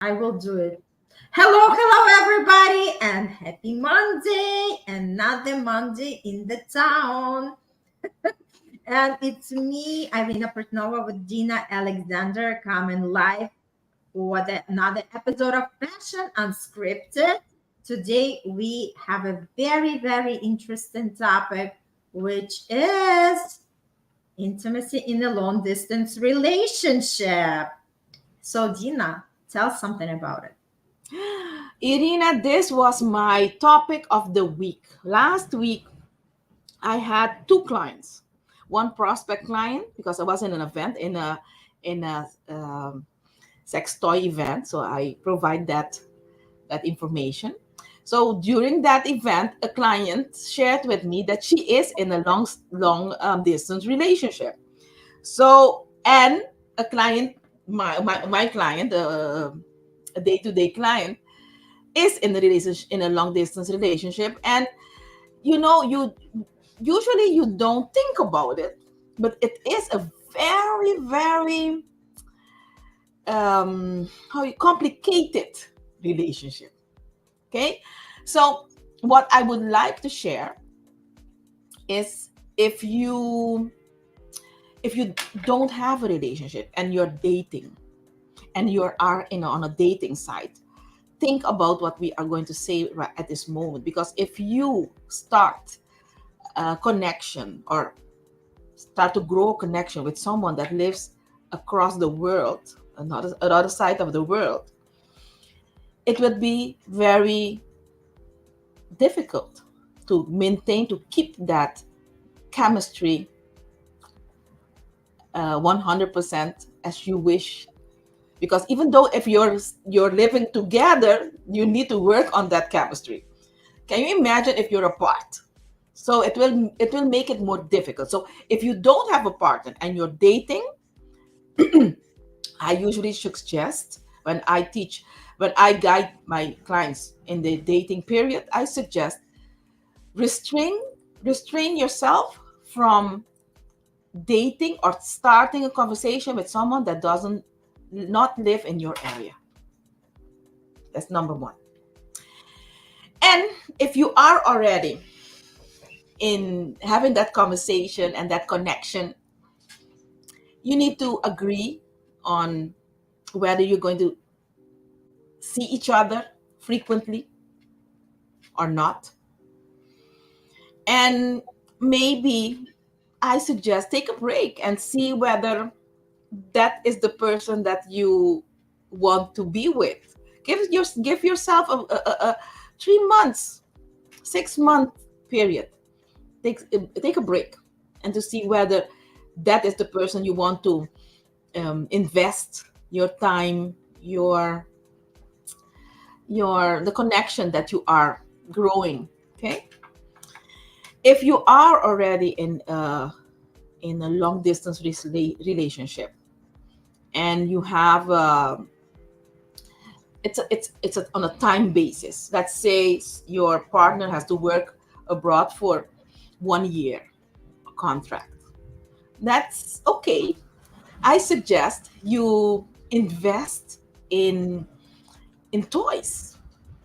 I will do it. Hello, everybody, and happy Monday. Another Monday in the town. And it's me, Irina with Dina Alexander, coming live with another episode of Passion Unscripted. Today, we have a very, very interesting topic, which is intimacy in a long distance relationship. So, Dina, tell something about it. Irina, this was my topic of the week. Last week, I had two clients. One prospect client because I was in an event in a sex toy event, so I provide that information. So during that event, a client shared with me that she is in a long distance relationship. So and a client, my client, a day-to-day client is in the relationship in a long distance relationship, and you usually you don't think about it, but it is a very very complicated relationship. Okay, so what I would like to share is if you don't have a relationship and you're dating and you are on a dating site, think about what we are going to say right at this moment, because if you start a connection or start to grow a connection with someone that lives across the world, another side of the world, it would be very difficult to maintain, to keep that chemistry 100% as you wish. Because even though if you're living together, you need to work on that chemistry. Can you imagine if you're apart? So it will make it more difficult. So if you don't have a partner and you're dating, I usually suggest when I guide my clients in the dating period, I suggest restrain restrain yourself from dating or starting a conversation with someone that doesn't not live in your area. That's number one. And if you are already in having that conversation and that connection, you need to agree on whether you're going to see each other frequently or not. And maybe I suggest take a break and see whether that is the person that you want to be with. Give yourself a 3 months, 6 month period. Take a break and to see whether that is the person you want to invest your time, the connection that you are growing. Okay, if you are already in a long distance relationship and you have on a time basis. Let's say your partner has to work abroad for 1 year contract. That's okay. I suggest you invest in toys,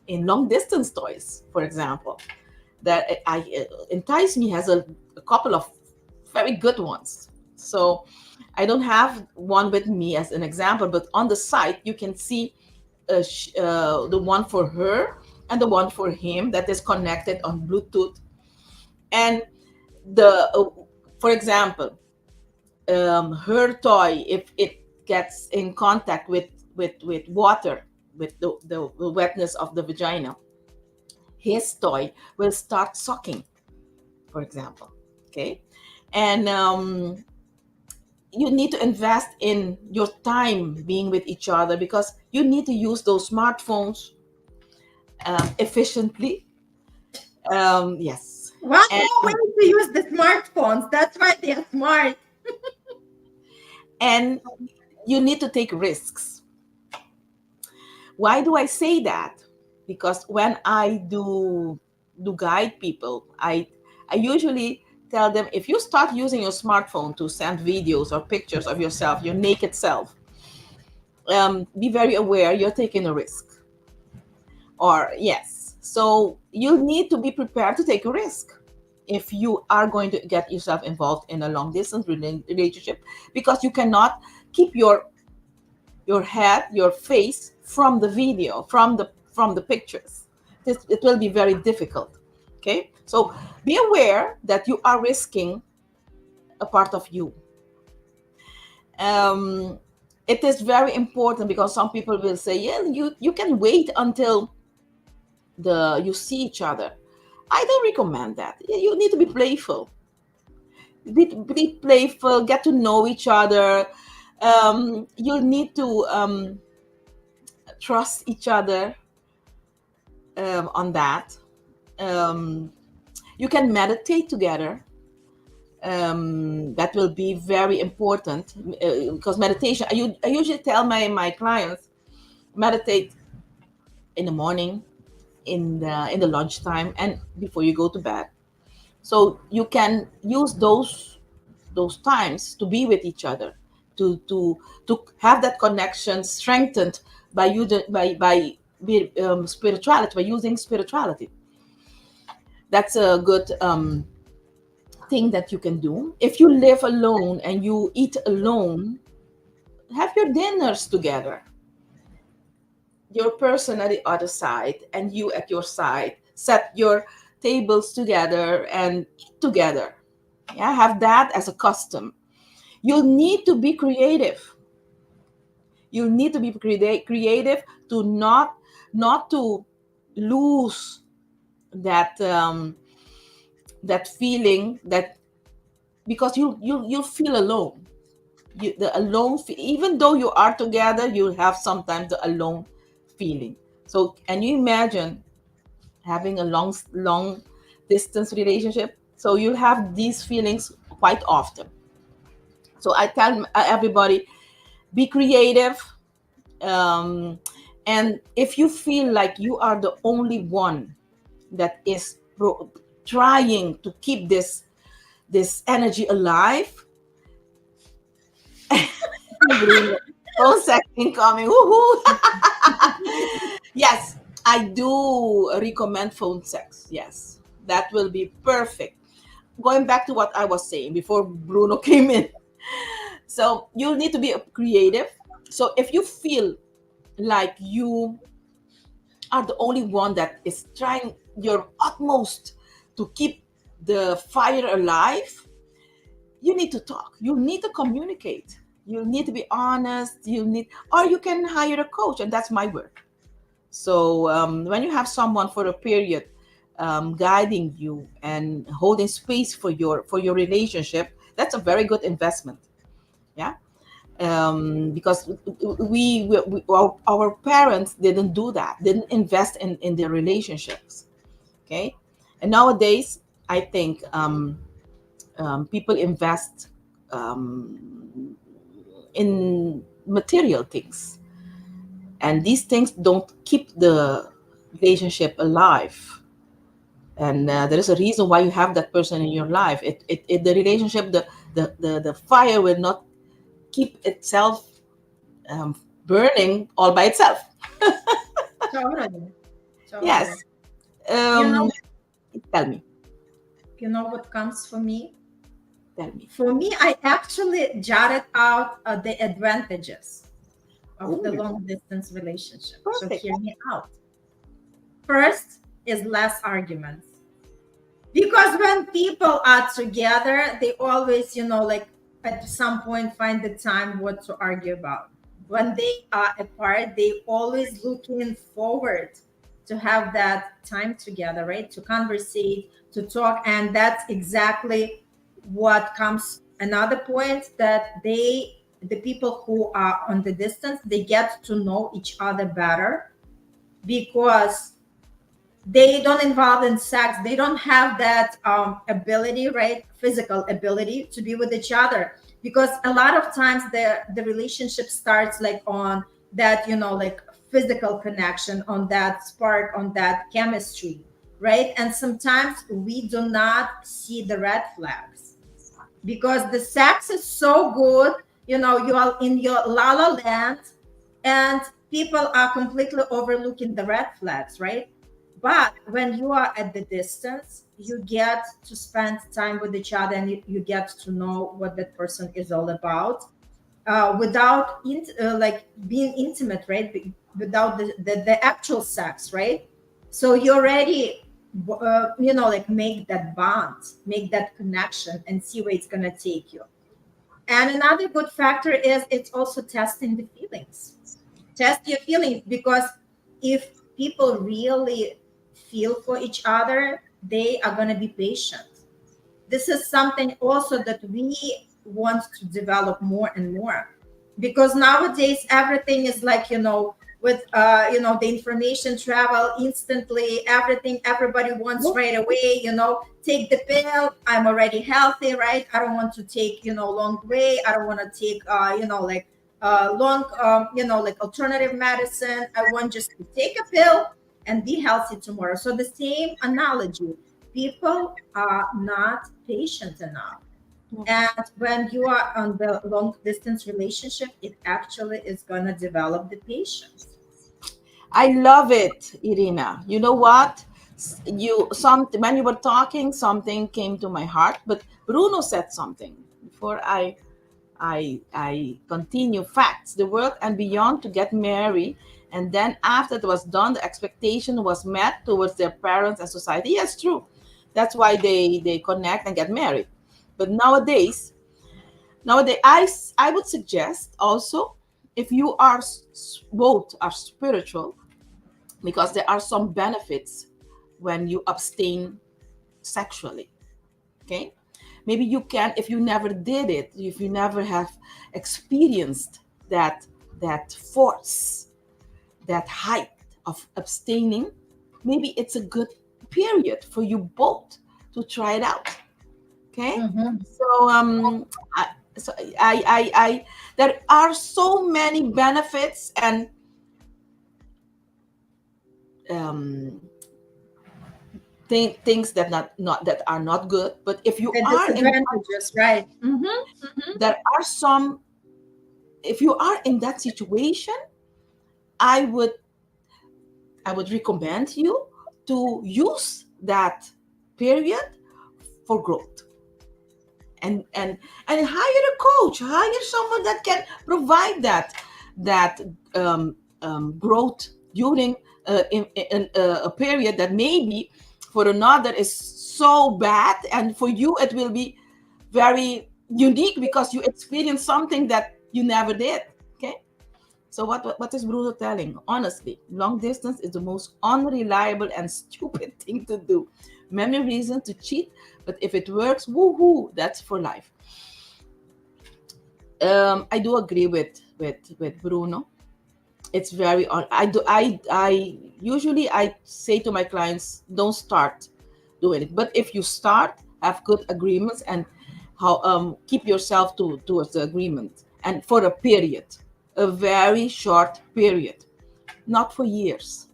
in long distance toys, for example. That I Entice Me has a couple of very good ones. So I don't have one with me as an example, but on the site you can see the one for her and the one for him that is connected on Bluetooth. And the for example, her toy, if it gets in contact with water, with the wetness of the vagina, his toy will start sucking, for example. Okay, and you need to invest in your time being with each other, because you need to use those smartphones efficiently. Yes. What and more ways to use the smartphones? That's why they are smart. and you need to take risks. Why do I say that? Because when I do guide people, I usually tell them, if you start using your smartphone to send videos or pictures of yourself, your naked self, be very aware you're taking a risk. Or yes, so you need to be prepared to take a risk if you are going to get yourself involved in a long distance relationship, because you cannot keep your head, your face from the video, from the pictures. It will be very difficult. Okay, so be aware that you are risking a part of you. um, it is very important, because some people will say, yeah, you can wait until the you see each other. I don't recommend that. You need to be playful. Be playful, get to know each other. You need to trust each other on that. um, you can meditate together. That will be very important, because meditation, I usually tell my clients, meditate in the morning, in the lunchtime, and before you go to bed, so you can use those times to be with each other, to have that connection strengthened by you by spirituality, by using spirituality. That's a good thing that you can do. If you live alone and you eat alone, have your dinners together. Your person at the other side and you at your side. Set your tables together and eat together. Yeah, have that as a custom. You need to be creative. You need to be creative to not to lose that that feeling, that because you feel alone. The alone, even though you are together, you have sometimes the alone feeling. So can you imagine having a long distance relationship? So you have these feelings quite often. So I tell everybody, be creative. um, and if you feel like you are the only one that is trying to keep this energy alive, phone sex incoming. Woohoo! Yes, I do recommend phone sex. Yes, that will be perfect. Going back to what I was saying before Bruno came in. So you need to be creative. So if you feel like you are the only one that is trying your utmost to keep the fire alive, you need to talk. You need to communicate. You need to be honest. Or you can hire a coach, and that's my work. So when you have someone for a period, guiding you and holding space for your relationship, that's a very good investment. Yeah, because our parents didn't do that, didn't invest in their relationships. Okay, and nowadays I think people invest um, in material things, and these things don't keep the relationship alive. And there is a reason why you have that person in your life. The relationship, the fire will not keep itself burning all by itself. Totally. Totally. Yes. You know, um Tell me. what comes for me? Tell me. For me, I actually jotted out the advantages of the Oh, long distance relationship. So perfect. hear me out. First is less arguments. Because when people are together, they always, like at some point find the time what to argue about. When they are apart, they always looking forward to have that time together, right? To conversate, to talk. And that's exactly what comes another point, that the people who are on the distance, they get to know each other better, because they don't involve in sex, they don't have that ability, right, physical ability to be with each other. Because a lot of times the relationship starts like on that, like physical connection, on that spark, on that chemistry, right? And sometimes we do not see the red flags, because the sex is so good, you are in your la la land, and people are completely overlooking the red flags, right? But when you are at the distance, you get to spend time with each other, and you get to know what that person is all about, without like being intimate, right? Without the actual sex, right? So you already like make that bond, make that connection, and see where it's going to take you. And another good factor is it's also testing the feelings. Test your feelings, because if people really feel for each other, they are going to be patient. This is something also that we want to develop more and more, because nowadays everything is like, with the information travel instantly, everything everybody wants right away, take the pill, I'm already healthy, right? I don't want to take long way, I don't want to take like long like alternative medicine. I want just to take a pill and be healthy tomorrow. So the same analogy, people are not patient enough. And when you are on the long distance relationship, it actually is going to develop the patience. I love it, Irina. You know what? When you were talking, something came to my heart. But Bruno said something before I continue. Facts, the world and beyond to get married, and then after it was done, the expectation was met towards their parents and society. Yes, true. That's why they connect and get married. But nowadays, I would suggest also, if you are both are spiritual, because there are some benefits when you abstain sexually. Okay, maybe you can, if you never did it, if you never have experienced that force, that height of abstaining, maybe it's a good period for you both to try it out. Okay, Mm-hmm. so I, I there are so many benefits and um things that not that are not good. But if you The are in, disadvantages, right? Mm-hmm. Mm-hmm. there are some, if you are in that situation, i would I would recommend you to use that period for growth, and and hire a coach, hire someone that can provide that growth during in a period that maybe for another is so bad, and for you it will be very unique because you experienced something that you never did. Okay, so what is Bruno telling? Honestly, long distance is the most unreliable and stupid thing to do. Many reasons to cheat, but if it works, woohoo, that's for life. I do agree with Bruno. It's very I do I usually I say to my clients, don't start doing it. But if you start, have good agreements, and how keep yourself towards the agreement, and for a period, a very short period, not for years,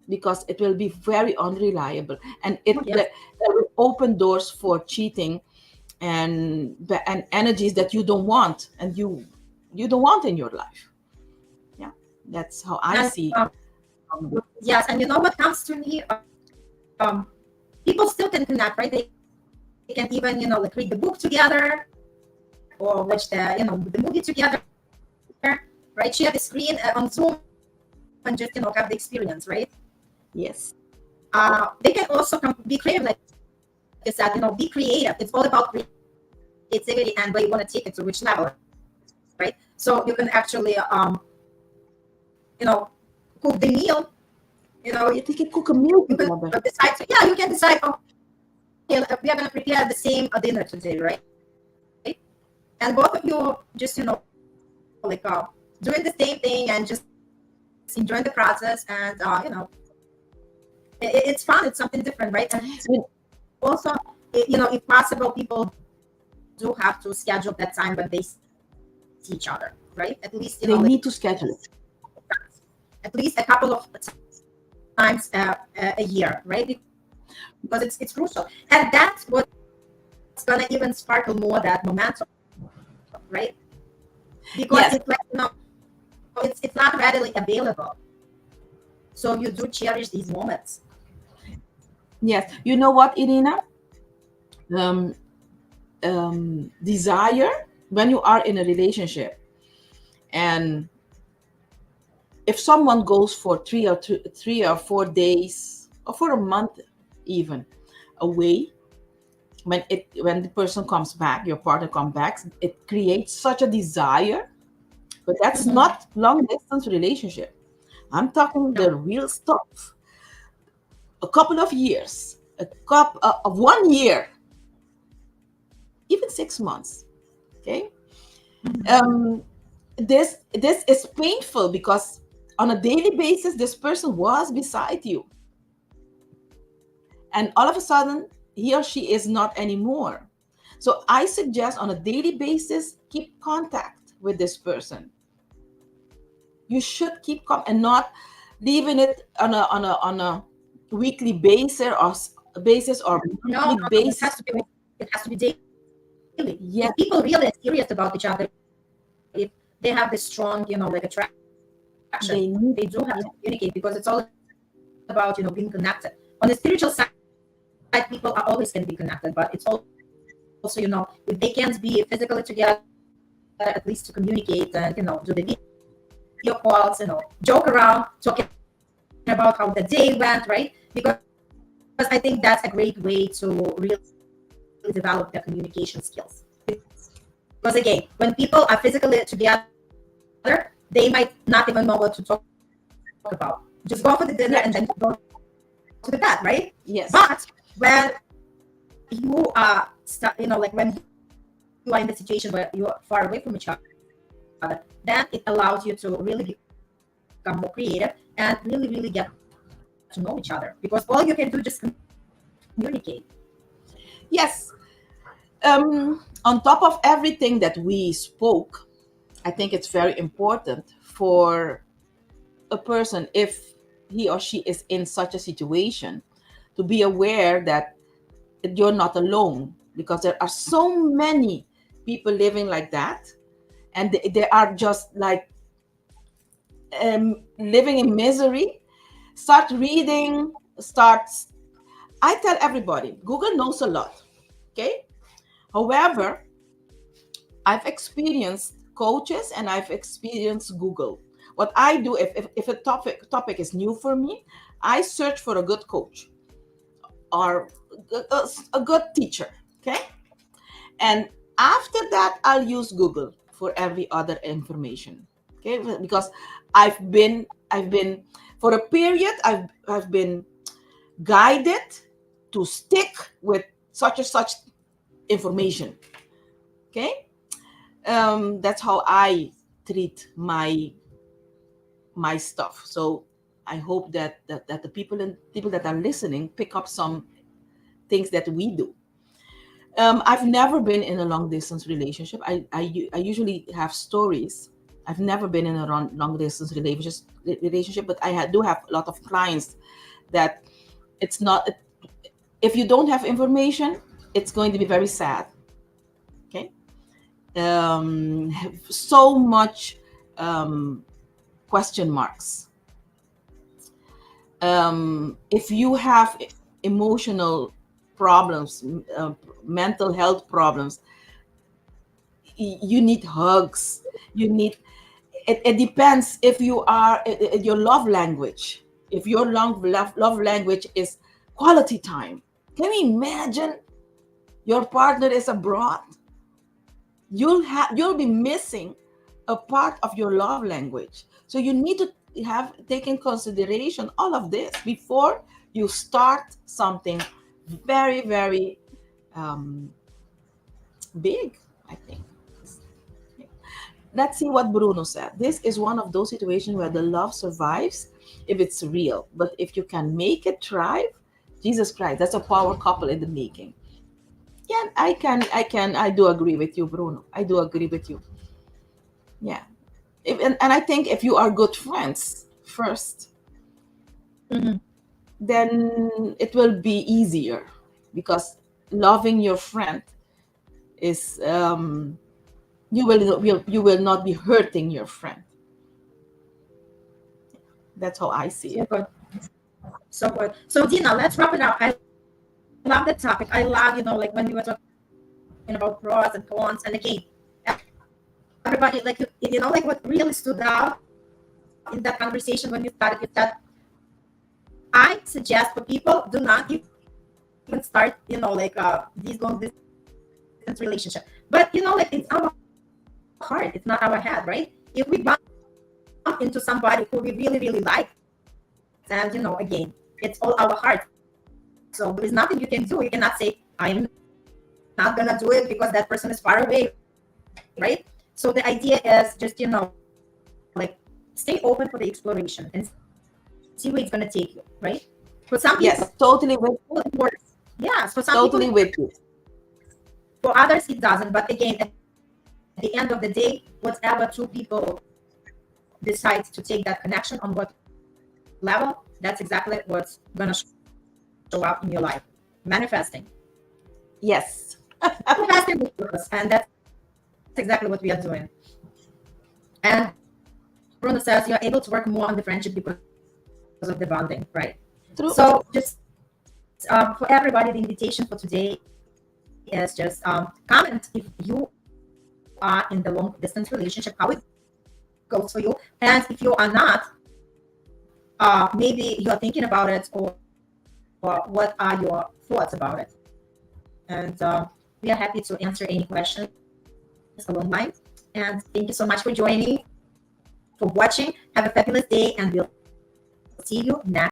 because it will be very unreliable, and Yes. that will open doors for cheating and energies that you don't want, and you don't want in your life. Yeah, that's how I And see. yes, and what comes to me, people still can connect, right? They can even like read the book together, or watch the the movie together, right? Share the screen on Zoom and just have the experience, right? Yes, They can also be creative, like you said, be creative. It's all about creativity and where you want to take it to which level, right? So you can actually cook the meal. You yeah, they can can cook a meal decide together. you can decide, okay, we are going to prepare the same dinner today, right? And both of you just doing the same thing and just enjoying the process, and it's fun, it's something different, right? And also, if possible, people do have to schedule that time when they see each other, right? At least They need to schedule it. at least a couple of times a year, right? Because it's crucial, and that's what's gonna even sparkle more that momentum, right? Because it's like, Yes, it's not readily available. So you do cherish these moments. Yes. You know what, Irina? Um, Desire, when you are in a relationship, and if someone goes for 3 or 4 days or for a month even away, when the person comes back, your partner comes back, it creates such a desire. But that's Mhm. not long distance relationship. I'm talking No. the real stuff. A couple of years, a couple of 1 year, even 6 months. Okay. Mhm. um this is painful because on a daily basis this person was beside you, and all of a sudden he or she is not anymore. So I suggest on a daily basis keep contact with this person. You should keep and not leaving it on a weekly basis or No, monthly no, it basis. has to be, it has to be daily. If people Yes, really are serious about each other, if they have this strong, like attraction, they do they have to need. communicate, Yeah, because it's all about, being connected. On the spiritual side, people are always can be connected, but it's also, if they can't be physically together, at least to communicate and, do the video calls, joke around, talking about how the day went, right? Because I think that's a great way to really develop their communication skills. Because again, when people are physically together, they might not even know what to talk about. Just go for the dinner and then go to the bed, right? But yeah, when you when you are in the situation where you are far away from each other, then it allows you to really become more creative and really get to know each other, because all you can do just communicate. yes. On top of everything that we spoke, I think it's very important for a person, if he or she is in such a situation, to be aware that you're not alone, because there are so many people living like that, and they are just like living in misery. Start reading. Start. I tell everybody, Google knows a lot. Okay. However, I've experienced coaches and I've experienced Google. What I do, if a topic is new for me, I search for a good coach or a good teacher. Okay. And after that, I'll use Google for every other information. Okay. Because I've been for a period, I've been guided to stick with such and such information. Okay. That's how I treat my stuff. So I hope that the people that are listening pick up some things that we do. I've never been in a long distance relationship. I usually have stories. I've never been in a long distance relationship, but do have a lot of clients that it's not. If you don't have information, it's going to be very sad. Okay. So much question marks. If you have emotional problems, mental health problems, you need hugs. You need. It depends if you are your love language. If your love language is quality time, can you imagine your partner is abroad? You'll be missing a part of your love language. So you need to have take in consideration all of this before you start something very, very um, big, I think. Let's see what Bruno said. This is one of those situations where the love survives if it's real, but if you can make it thrive, Jesus Christ, that's a power couple in the making. Yeah, I do agree with you, Bruno. I do agree with you. Yeah. And I think if you are good friends first, Mhm. then it will be easier, because loving your friend is you will not be hurting your friend. That's how I see So it. good. So good. So Dina, let's wrap it up. I love the topic. I love, like when we were talking about pros and cons, and again, everybody, like, like what really stood out in that conversation when we started is that I suggest for people, do not even start, these long distance relationship. But like, it's our heart, it's not our head, right? If we bump into somebody who we really, really like, and again, it's all our heart. So there is nothing you can do. You cannot say, I am not gonna do it because that person is far away, right? So the idea is just, like, stay open for the exploration and see where it's gonna take you, right? For some people, Yes, totally with it works. Yes, for some people, totally with you. for others it doesn't. But again, at the end of the day, whatever two people decide to take that connection on what level, that's exactly what's gonna show up in your life. Manifesting. Yes. Manifesting with purpose, and that's exactly what we are doing. And Bruno says you're able to work more on the friendship because of the bonding, right? So just True. for everybody, the invitation for today is just comment if you are in the long distance relationship, how it goes for you, and if you are not, maybe you are thinking about it, or what are your thoughts about it. And we are happy to answer any questions along the line. And thank you so much for joining, for watching. Have a fabulous day, and we'll see you next time.